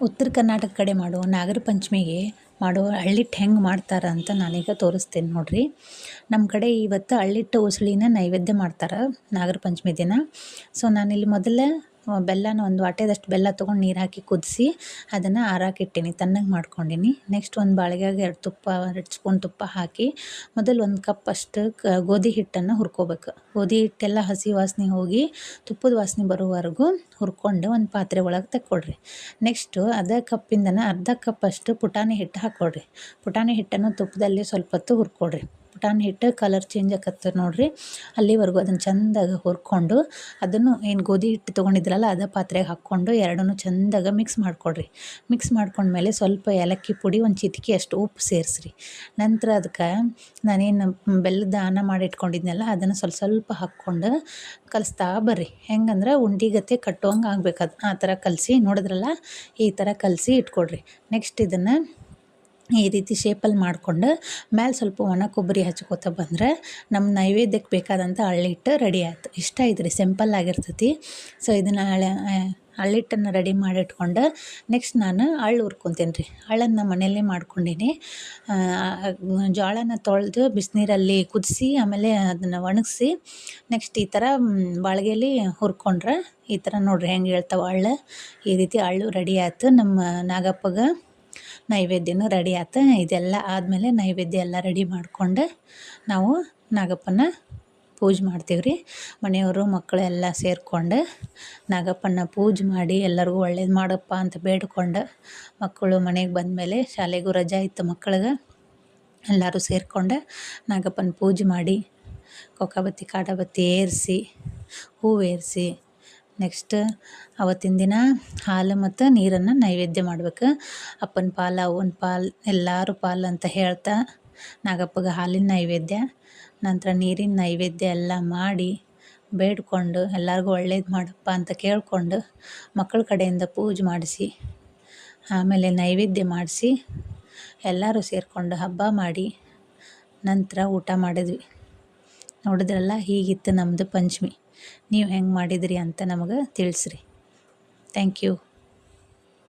ಉತ್ತರ ಕರ್ನಾಟಕ ಕಡೆ ಮಾಡೋ ನಾಗರ ಪಂಚಮಿಗೆ ಮಾಡೋ ಅಳ್ಳಿಟ್ಟು ಹೆಂಗೆ ಮಾಡ್ತಾರೆ ಅಂತ ನಾನೀಗ ತೋರಿಸ್ತೇನೆ ನೋಡಿರಿ. ನಮ್ಮ ಕಡೆ ಇವತ್ತು ಅಳ್ಳಿಟ್ಟು ಉಸುಳಿನ ನೈವೇದ್ಯ ಮಾಡ್ತಾರೆ ನಾಗರ ಪಂಚಮಿ ದಿನ. ಸೊ ನಾನಿಲ್ಲಿ ಮೊದಲೇ ಬೆಲ್ಲನ ಒಂದು ವಾಟೆದಷ್ಟು ಬೆಲ್ಲ ತೊಗೊಂಡು ನೀರು ಹಾಕಿ ಕುದಿಸಿ ಅದನ್ನು ಆರಾಕಿಟ್ಟೀನಿ, ತಣ್ಣಗೆ ಮಾಡ್ಕೊಂಡೀನಿ. ನೆಕ್ಸ್ಟ್ ಒಂದು ಬಾಳಿಗೆಗೆ 2 ಸ್ಪೂನ್ ತುಪ್ಪ ಹಾಕಿ ಮೊದಲು 1 ಕಪ್ ಅಷ್ಟು ಗೋಧಿ ಹಿಟ್ಟನ್ನು ಹುರ್ಕೋಬೇಕು. ಗೋಧಿ ಹಿಟ್ಟೆಲ್ಲ ಹಸಿ ವಾಸನೆ ಹೋಗಿ ತುಪ್ಪದ ವಾಸನೆ ಬರೋವರೆಗೂ ಹುರ್ಕೊಂಡು ಒಂದು ಪಾತ್ರೆ ಒಳಗೆ ತಕ್ಕೊಳ್ರಿ. ನೆಕ್ಸ್ಟು ಅದೇ ಕಪ್ಪಿಂದನೇ ಅರ್ಧ ಕಪ್ ಅಷ್ಟು ಪುಟಾಣಿ ಹಿಟ್ಟು ಹಾಕ್ಕೊಳ್ರಿ. ಪುಟಾಣಿ ಹಿಟ್ಟನ್ನು ತುಪ್ಪದಲ್ಲಿ ಸ್ವಲ್ಪ ಹೊತ್ತು ಹುರ್ಕೊಳ್ರಿ. ಪುಟಾಣಿ ಹಿಟ್ಟು ಕಲರ್ ಚೇಂಜ್ ಆಕತ್ತೆ ನೋಡಿರಿ, ಅಲ್ಲಿವರೆಗೂ ಅದನ್ನು ಚೆಂದಾಗಿ ಹುರ್ಕೊಂಡು ಅದನ್ನು ಏನು ಗೋಧಿ ಹಿಟ್ಟು ತೊಗೊಂಡಿದ್ರಲ್ಲ ಅದೇ ಪಾತ್ರೆಗೆ ಹಾಕ್ಕೊಂಡು ಎರಡನ್ನೂ ಚೆಂದಾಗಿ ಮಿಕ್ಸ್ ಮಾಡ್ಕೊಳ್ರಿ. ಮಿಕ್ಸ್ ಮಾಡ್ಕೊಂಡ್ಮೇಲೆ ಸ್ವಲ್ಪ ಏಲಕ್ಕಿ ಪುಡಿ, ಒಂದು ಚಿಟಿಕೆ ಅಷ್ಟು ಉಪ್ಪು ಸೇರಿಸ್ರಿ. ನಂತರ ಅದಕ್ಕೆ ನಾನೇನು ಬೆಲ್ಲದ ಆನ ಮಾಡಿ ಇಟ್ಕೊಂಡಿದ್ನಲ್ಲ ಅದನ್ನು ಸ್ವಲ್ಪ ಹಾಕ್ಕೊಂಡು ಕಲಿಸ್ತಾ ಬರ್ರಿ. ಹೆಂಗಂದ್ರೆ ಉಂಡಿಗತ್ತೆ ಕಟ್ಟುವಂಗೆ ಆಗ್ಬೇಕು, ಅದು ಆ ಥರ ಕಲಸಿ ನೋಡಿದ್ರಲ್ಲ ಈ ಥರ ಕಲಸಿ ಇಟ್ಕೊಳ್ರಿ. ನೆಕ್ಸ್ಟ್ ಇದನ್ನು ಈ ರೀತಿ ಶೇಪಲ್ಲಿ ಮಾಡಿಕೊಂಡು ಮೇಲೆ ಸ್ವಲ್ಪ ಒಣ ಕೊಬ್ಬರಿ ಹಚ್ಕೋತ ಬಂದರೆ ನಮ್ಮ ನೈವೇದ್ಯಕ್ಕೆ ಬೇಕಾದಂಥ ಅಳ್ಳಿಟ್ಟು ರೆಡಿ ಆಯ್ತು. ಇಷ್ಟ ಐತ್ರಿ, ಸಿಂಪಲ್ ಆಗಿರ್ತೈತಿ. ಸೊ ಇದನ್ನು ಅಳ್ಳಿಟ್ಟನ್ನು ರೆಡಿ ಮಾಡಿಟ್ಕೊಂಡು ನೆಕ್ಸ್ಟ್ ನಾನು ಅಳ್ಳು ಹುರ್ಕೊತೀನಿ ರೀ. ಅಳ್ಳನ್ನು ಮನೆಯಲ್ಲೇ ಮಾಡ್ಕೊಂಡೀನಿ. ಜೋಳನ ತೊಳೆದು ಬಿಸಿನೀರಲ್ಲಿ ಕುದಿಸಿ ಆಮೇಲೆ ಅದನ್ನು ಒಣಗಿಸಿ ನೆಕ್ಸ್ಟ್ ಈ ಥರ ಬಾಳ್ಗೆಯಲ್ಲಿ ಹುರ್ಕೊಂಡ್ರೆ ಈ ಥರ ನೋಡಿರಿ ಹೆಂಗೆ ಹೇಳ್ತಾವೆ ಅಳ್ಳು. ಈ ರೀತಿ ಅಳ್ಳು ರೆಡಿ ಆಯ್ತು. ನಮ್ಮ ನಾಗಪ್ಪಗೆ ನೈವೇದ್ಯನೂ ರೆಡಿ ಆಯ್ತು. ಇದೆಲ್ಲ ಆದಮೇಲೆ ನೈವೇದ್ಯ ಎಲ್ಲ ರೆಡಿ ಮಾಡಿಕೊಂಡು ನಾವು ನಾಗಪ್ಪನ ಪೂಜೆ ಮಾಡ್ತೀವಿ ರೀ. ಮನೆಯವರು ಮಕ್ಕಳು ಎಲ್ಲ ಸೇರಿಕೊಂಡು ನಾಗಪ್ಪನ ಪೂಜೆ ಮಾಡಿ ಎಲ್ಲರಿಗೂ ಒಳ್ಳೇದು ಮಾಡಪ್ಪ ಅಂತ ಬೇಡ್ಕೊಂಡು ಮಕ್ಕಳು ಮನೆಗೆ ಬಂದಮೇಲೆ ಶಾಲೆಗೂ ರಜೆ ಇತ್ತು ಮಕ್ಕಳಿಗೆ, ಎಲ್ಲರೂ ಸೇರಿಕೊಂಡು ನಾಗಪ್ಪನ ಪೂಜೆ ಮಾಡಿ ಕೊಕ್ಕಬತ್ತಿ ಕಾಡಬತ್ತಿ ಏರಿಸಿ ಹೂವು ಏರಿಸಿ ನೆಕ್ಸ್ಟ್ ಅವತ್ತಿನ ದಿನ ಹಾಲು ಮತ್ತು ನೀರನ್ನು ನೈವೇದ್ಯ ಮಾಡ್ಬೇಕು. ಅಪ್ಪನ ಪಾಲು ಅವ್ವನ ಪಾಲು ಎಲ್ಲರೂ ಪಾಲು ಅಂತ ಹೇಳ್ತಾ ನಾಗಪ್ಪಗೆ ಹಾಲಿನ ನೈವೇದ್ಯ, ನಂತರ ನೀರಿನ ನೈವೇದ್ಯ ಎಲ್ಲ ಮಾಡಿ ಬೇಡ್ಕೊಂಡು ಎಲ್ಲರಿಗೂ ಒಳ್ಳೇದು ಮಾಡಪ್ಪ ಅಂತ ಕೇಳಿಕೊಂಡು ಮಕ್ಕಳ ಕಡೆಯಿಂದ ಪೂಜೆ ಮಾಡಿಸಿ ಆಮೇಲೆ ನೈವೇದ್ಯ ಮಾಡಿಸಿ ಎಲ್ಲರೂ ಸೇರಿಕೊಂಡು ಹಬ್ಬ ಮಾಡಿ ನಂತರ ಊಟ ಮಾಡಿದ್ವಿ. ನೋಡಿದ್ರಲ್ಲ, ಹೀಗಿತ್ತು ನಮ್ಮದು ಪಂಚಮಿ. ನೀವು ಹೆಂಗೆ ಮಾಡಿದಿರಿ ಅಂತ ನಮಗೆ ತಿಳಿಸ್ರಿ. Thank you.